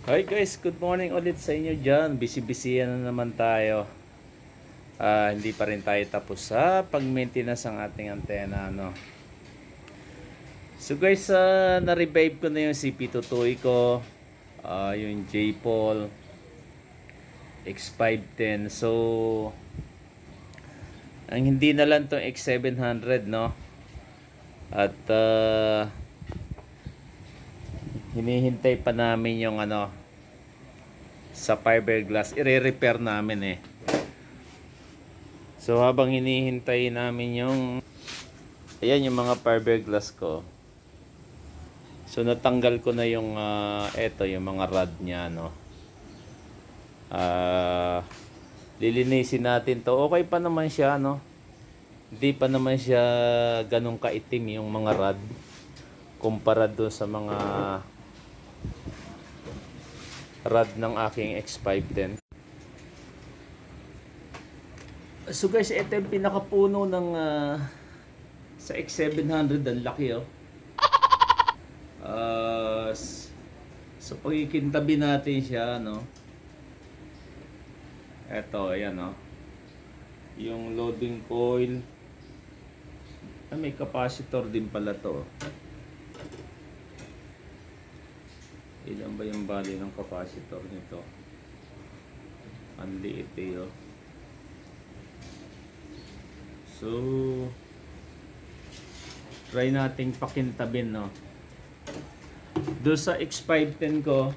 Hi guys, good morning ulit sa inyo dyan. Busy-busy na naman tayo. Hindi pa rin tayo tapos sa pag-maintenance ng ating antena. No? So guys, na-revive ko na yung CP2 ko. Yung J-Pol X510. So, ang hindi na lang itong X700, no? At hinihintay pa namin yung sa fiberglass. I-repair namin eh. So habang hinihintay namin ayan yung mga fiberglass ko. So natanggal ko na yung yung mga rod niya, no. Lilinisin natin to. Okay pa naman siya, no. Hindi pa naman siya ganun kaitim yung mga rod kumpara doon sa mga rod ng aking X510. So guys, ito yung pinakapuno ng sa X700. Ang laki oh. So pagkikintabi natin siya, no. Ito, ayan oh. Yung loading coil. May capacitor din pala to. Ilan ba yung bali ng capacitor nito? Ang liit eh oh. So try nating pakintabin, no. Doon sa X510 ko,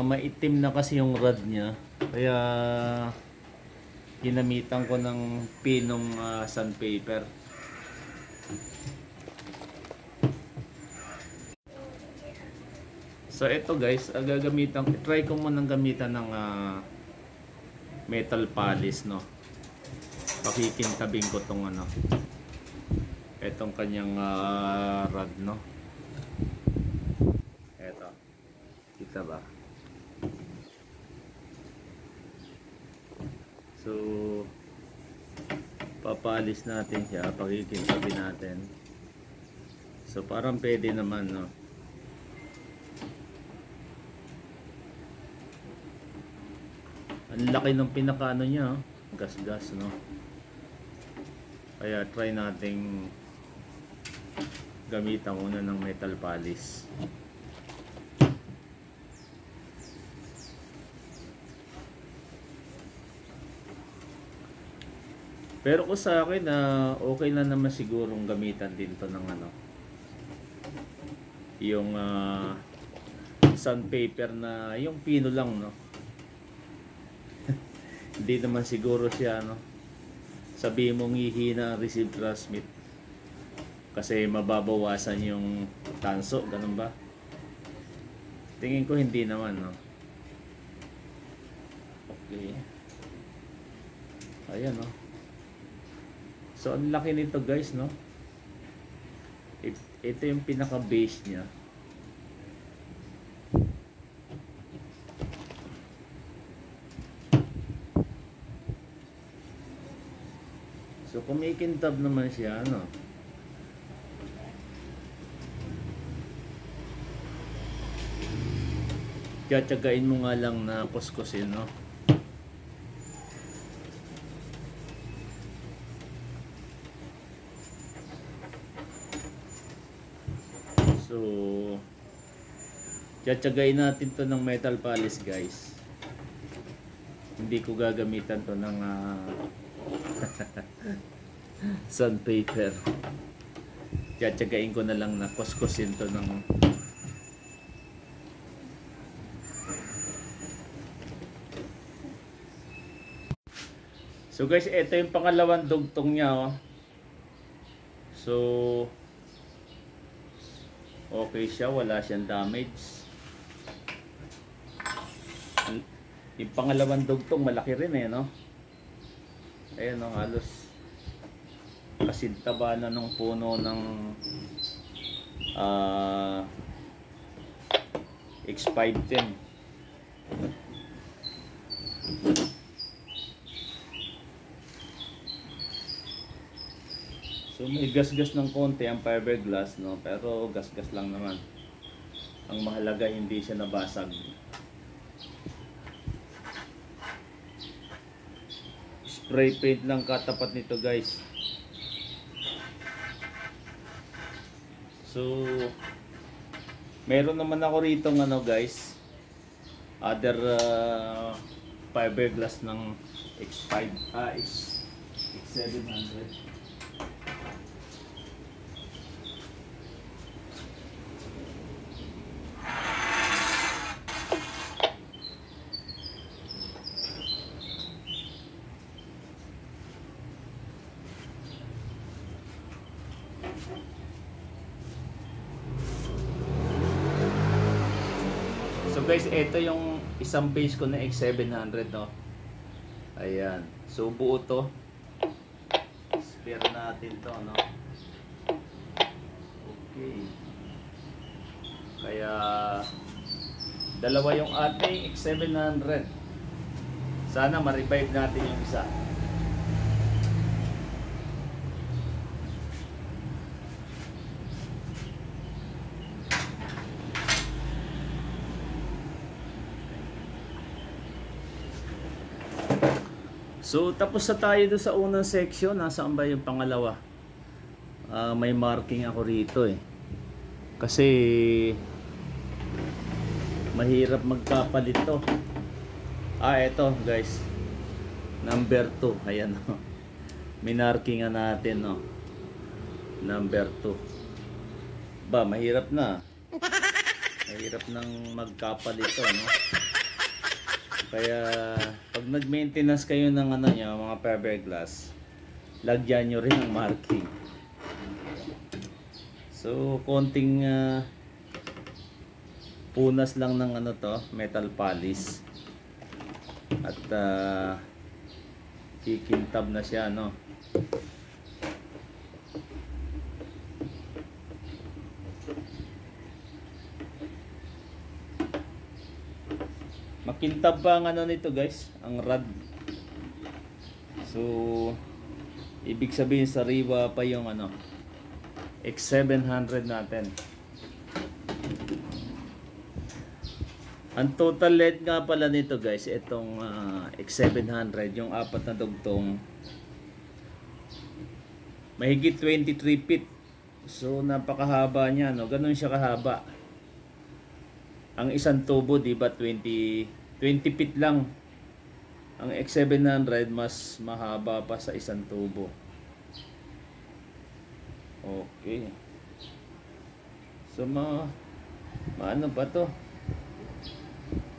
maitim na kasi yung rod niya. Kaya ginamitan ko ng pinong sandpaper. So ito guys, try ko munang gamitan ng metal polish, no. Pakikintabing ko tong etong kanyang rod, no. Eto, kita ba? So papalis natin siya, pakikintabi natin. So parang pwede naman, no. Ang laki ng pinakaano niya, oh. Gas-gas, no. Kaya try nating gamitan muna ng metal polish. Pero kung sa akin okay na naman sigurong gamitan din to ng yung sandpaper na yung pino lang, no. Hindi naman siguro siya, no. Sabihin mong hihina receive transmit kasi mababawasan yung tanso, ganun ba? Tingin ko hindi naman, no. Okay. Ayan, no. So ang laki nito guys, no. Ito yung pinaka base niya. So kumikintab naman siya, no. Tiyagain mo nga lang na kuskusin, no. So tiyagain natin to ng metal polish, guys. Hindi ko gagamitan to ng sandpaper. Tiyagain ko na lang na kuskusin to ng So guys, ito yung pangalawang dugtong niya, oh. So okay siya, wala siyang damage. Yung pangalawang dugtong malaki rin eh, no. Ayan, no, halos kasintaba na ng puno ng X510. So may gas-gas ng konti ang fiberglass, no, pero gas-gas lang naman. Ang mahalaga hindi siya nabasag. Spray paint lang katapat nito guys. So meron naman ako rito ano guys, other fiberglass ng X5 X700. So guys, ito yung isang base ko na X700, no. Ayan. So buo to. Spare natin to, no. Okay. Kaya dalawa yung ating X700. Sana ma-revive natin yung isa. So tapos na tayo doon sa unang section. Nasaan ba yung pangalawa? May marking ako rito eh. Kasi mahirap magkapalit to. Eto guys. Number 2. Ayan o. Minarkingan natin o. Number 2. Ba, mahirap na. Mahirap nang magkapalit to, no? Kaya pag nag-maintenance kayo ng ano nyo, mga fiberglass, lagyan nyo rin ang marking. So konting punas lang ng ano to, metal polish. At kikintab na siya, no. Makintab pa ang ano nito guys, ang rod. So ibig sabihin sariwa pa yung ano X700 natin. Ang total length nga pala nito guys, itong X700, yung apat na dugtong, mahigit 23 feet. So napakahaba niya, no? Ganun siya kahaba. Ang isang tubo, di ba, 20 feet lang. Ang X700 mas mahaba pa sa isang tubo. Okay. So maano pa to?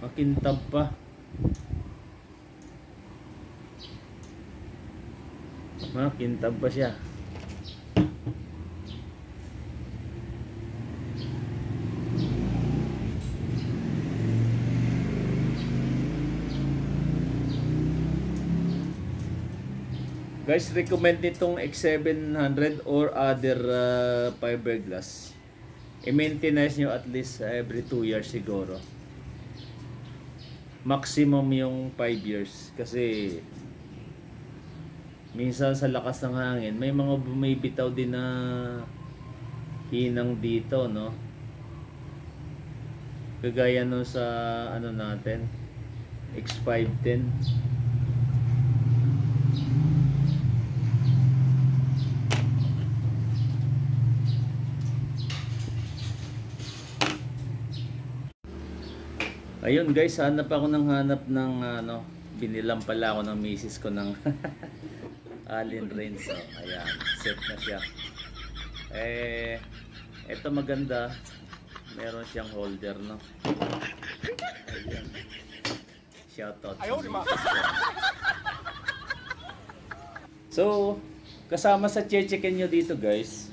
Makintab pa. Makintab pa siya. Guys, recommend nitong X700 or other fiberglass. I-maintenance nyo at least every 2 years siguro. Maximum yung 5 years. Kasi minsan sa lakas ng hangin, may mga bumibitaw din na hinang dito, no? Kagaya no sa ano natin, X510. Ayun guys, hanap ako ng ano, binilang pala ako ng misis ko ng Allen wrench. So, ayan, set na siya. Ito maganda, meron siyang holder, no. Ayan. Shoutout sa misis ko. So, kasama sa check-in nyo dito guys,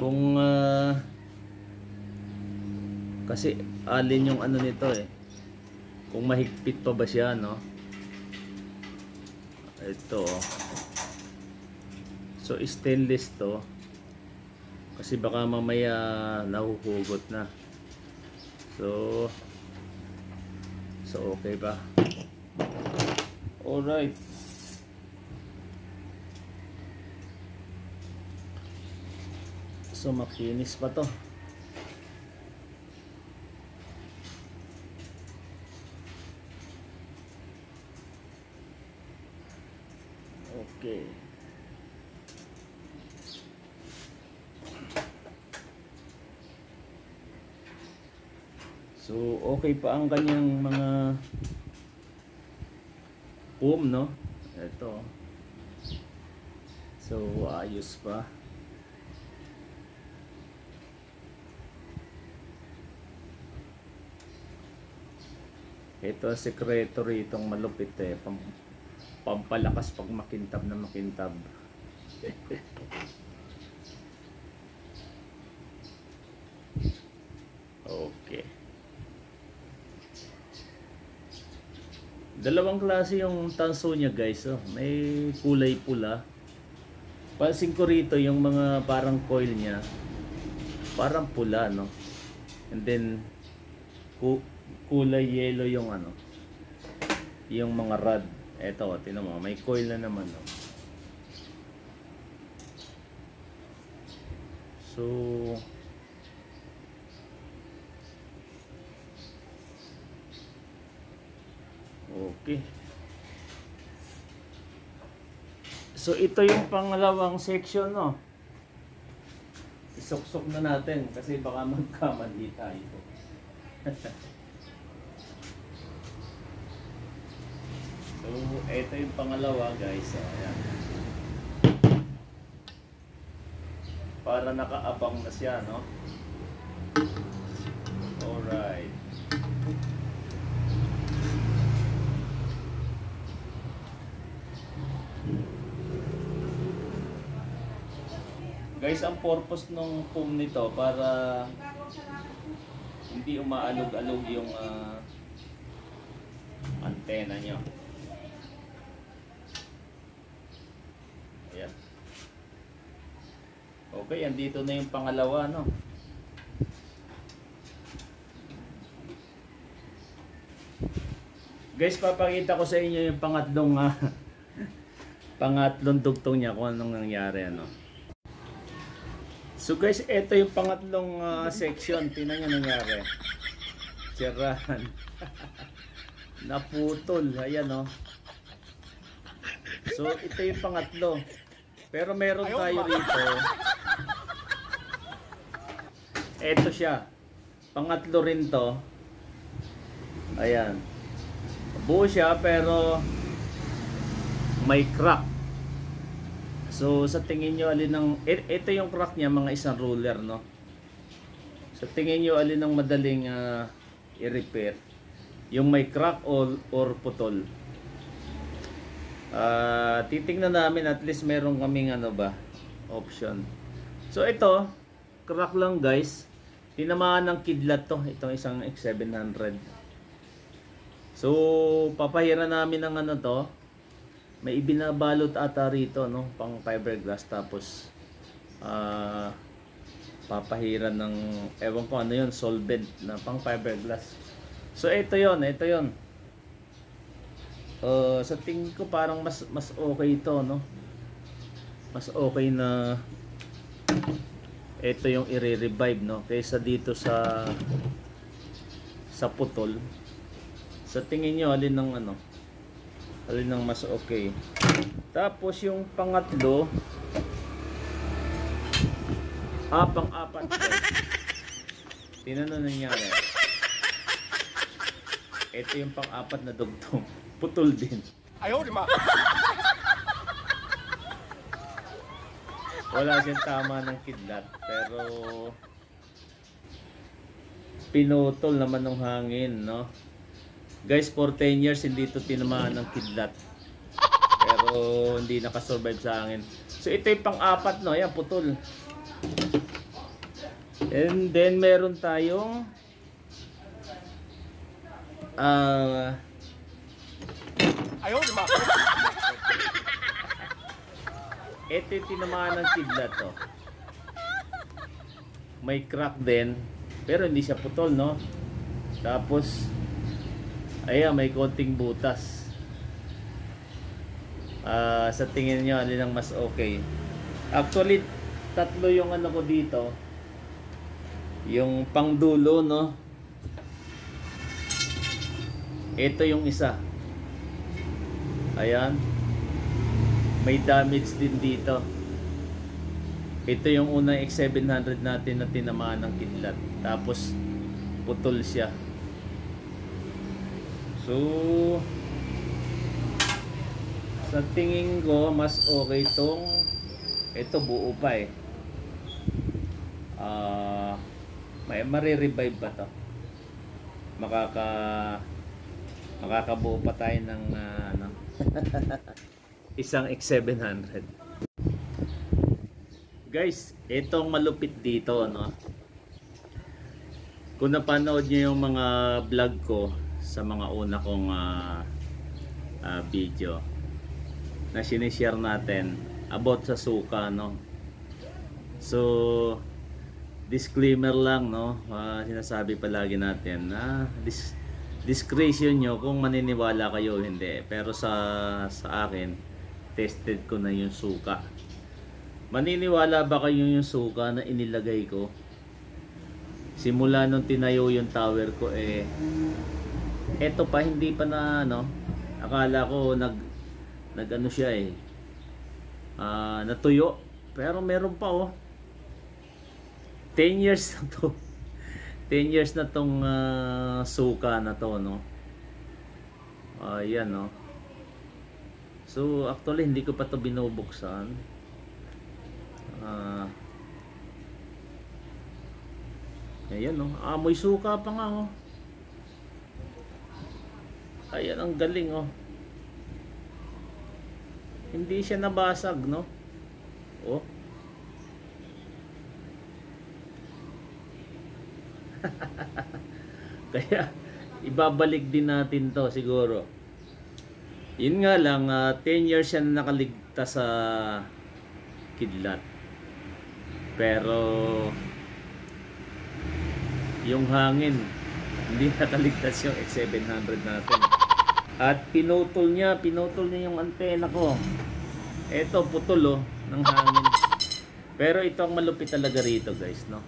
kung kasi alin yung ano nito eh, kung mahigpit pa ba siya, no. Ito so stainless to, kasi baka mamaya nahuhugot na. So okay ba? Alright. So makinis pa to. Okay. So, okay pa ang kanyang mga foam, no? Ito. So, ayos pa. Ito ang sekreto rito malupit eh. Pampalakas pag makintab na makintab. Okay. Dalawang klase yung tanso niya guys. Oh. May kulay pula. Pansin ko rito yung mga parang coil niya. Parang pula, no? And then kulay yellow yung ano. Yung mga rod. Eto, tingnan mo, may coil na naman, no? So okay. So ito yung pangalawang section, no? Isuksok na natin kasi baka magkamali tayo. So ito yung pangalawa guys. Ayan. Para nakaabang na siya, no? Alright. Guys, ang purpose ng foam nito para hindi umaalog-alog yung antena nyo. Ayan. Okay, andito na yung pangalawa, no? Guys, papakita ko sa inyo yung pangatlong dugtong niya kung anong nangyari, ano. So guys, ito yung pangatlong section. Tingnan nyo nangyari. Sirahan. Naputol. Ayan, no. So ito yung pangatlo. Pero meron tayo rito. Ito siya. Pangatlo rin to. Ayan. Buo siya pero may crack. So sa tingin nyo alin ng ito yung crack niya, mga isang ruler, no? Sa tingin nyo alin ng madaling i-repair? Yung may crack or putol? Titingnan namin, at least meron kaming option. So ito, crack lang guys. Tinamaan ng kidlat to, itong isang X700. So papahira namin ng to. May ibinabalot ata rito, no, pang fiberglass, tapos papahiran ng ewan ko ano yun, solvent na pang fiberglass. So ito yon. Sa tingin ko parang mas okay ito, no? Mas okay na ito yung i-revive, no, kaysa dito sa putol. Sa tingin nyo alin ng alin ang mas okay? Tapos yung pangatlo, pang-apat guys. Tingnan na nangyari. Ito yung pang-apat na dugtong. Putol din. Ayaw, di ma. Wala siyang tama ng kidlat, pero pinutol naman ng hangin, no? Guys, for 10 years hindi ito tinamaan ng kidlat. Pero hindi nakasurvive sa hangin. So ito yung pang-apat, no? Ayan, putol. And then meron tayong Ayaw, di ma. ito yung tinamaan ng kidlat, to. May crack din, pero hindi siya putol, no? Tapos ayan, may konting butas. Sa tingin nyo, alin ang mas okay? Actually, tatlo yung ko dito. Yung pangdulo, no? Ito yung isa. Ayan. may damage din dito. Ito yung unang X700 natin na tinamaan ng kidlat. Tapos putol siya. So sa tingin ko mas okay tong ito buo pa eh. May marirevive ba to? Makakabuo pa tayo ng ano, isang X700. Guys, itong malupit dito, no? Kung napanood niyo yung mga vlog ko sa mga una kong video na sinishare natin about sa suka, no? So disclaimer lang, no? Sinasabi palagi natin na discretion nyo kung maniniwala kayo o hindi. Pero sa akin, tested ko na yung suka. Maniniwala ba kayo yung suka na inilagay ko? Simula nung tinayo yung tower ko, eto pa, hindi pa na ano, akala ko nag ano siya natuyo, pero meron pa 10 years na to. 10 years na tong suka na to, no? Ayan, no? So actually hindi ko pa to binubuksan. Ayan, no? Amoy suka pa nga, oh. Ayan, ang galing, oh. Hindi siya nabasag, no? Oh. Kaya ibabalik din natin to siguro. Yun nga lang, 10 years siya na nakaligtas sa kidlat. Pero yung hangin hindi nakaligtas yung X700 natin. At pinutol niya yung antena ko. Eto, putol ng hangin. Pero ito ang malupit talaga rito, guys, no?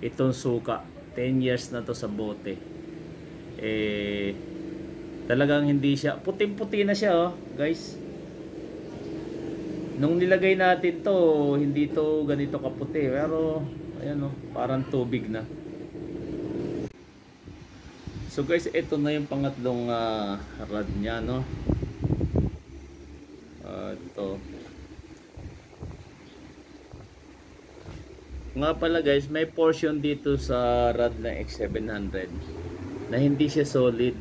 Itong suka, 10 years na to sa bote. Talagang hindi siya, puting-puti na siya, guys. Nung nilagay natin to, hindi to ganito kaputi, pero ayan, parang tubig na. So guys, ito na yung pangatlong rod niya, no? Ito. Nga pala guys, may portion dito sa rod na X700 na hindi siya solid.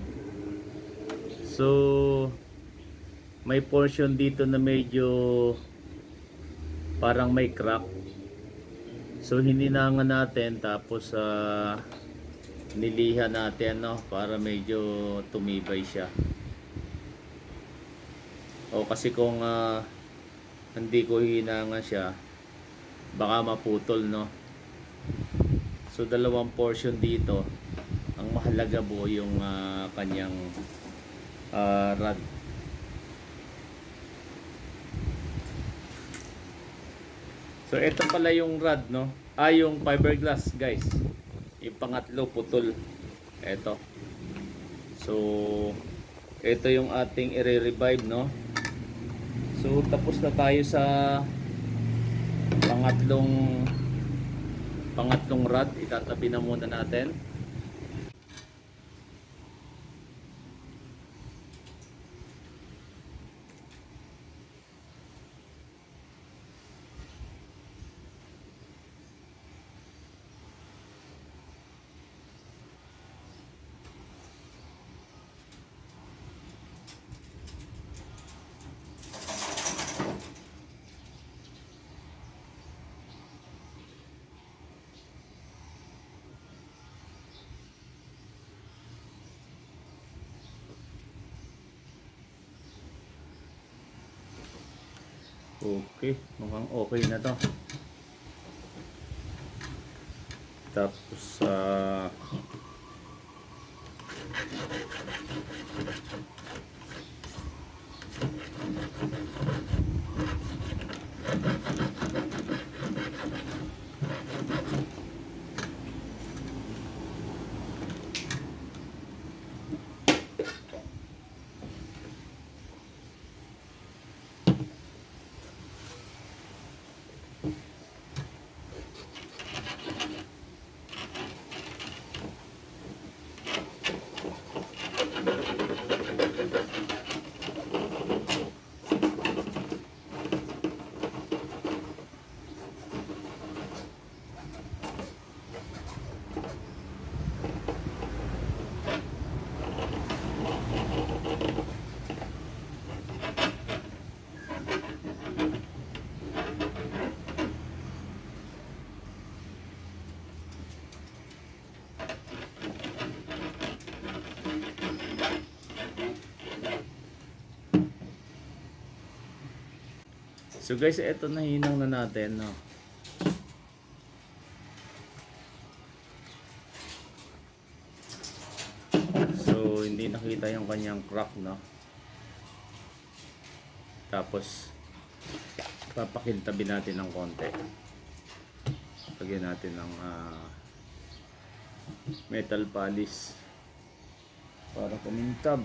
So may portion dito na medyo parang may crack. So hininangan natin, tapos nilihan natin, no, para medyo tumibay siya. O kasi kung hindi ko hinangan siya, baka maputol, no? So dalawang portion dito. Ang mahalaga po yung kanyang rod. So ito pala yung rod, no? Yung fiberglass, guys. Yung pangatlo putol. Ito. So ito yung ating i-revive, no? So tapos na tayo sa pangatlong rod. Itatabi na muna natin. Okay, mukhang okay na to. Tapos So guys, eto na hinang na natin, no. So hindi nakita yung kanyang crack, no. Tapos papakintabi natin ng konti. Lagyan natin ng metal polish para kumintab.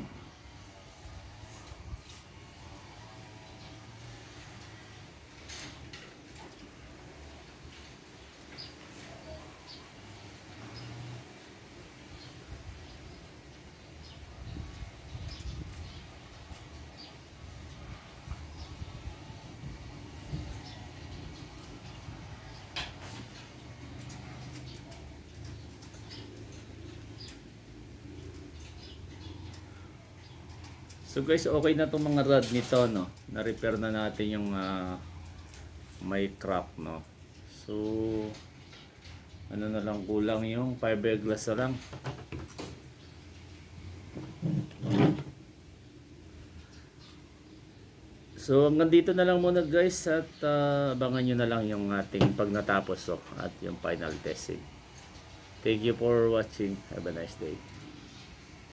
So guys, okay na itong mga rod nito, no. Na-repair na natin yung may crack, no. So ano na lang kulang, yung fiberglass na lang. So hanggang dito na lang muna guys, at abangan nyo na lang yung ating pag natapos, at yung final testing. Thank you for watching. Have a nice day.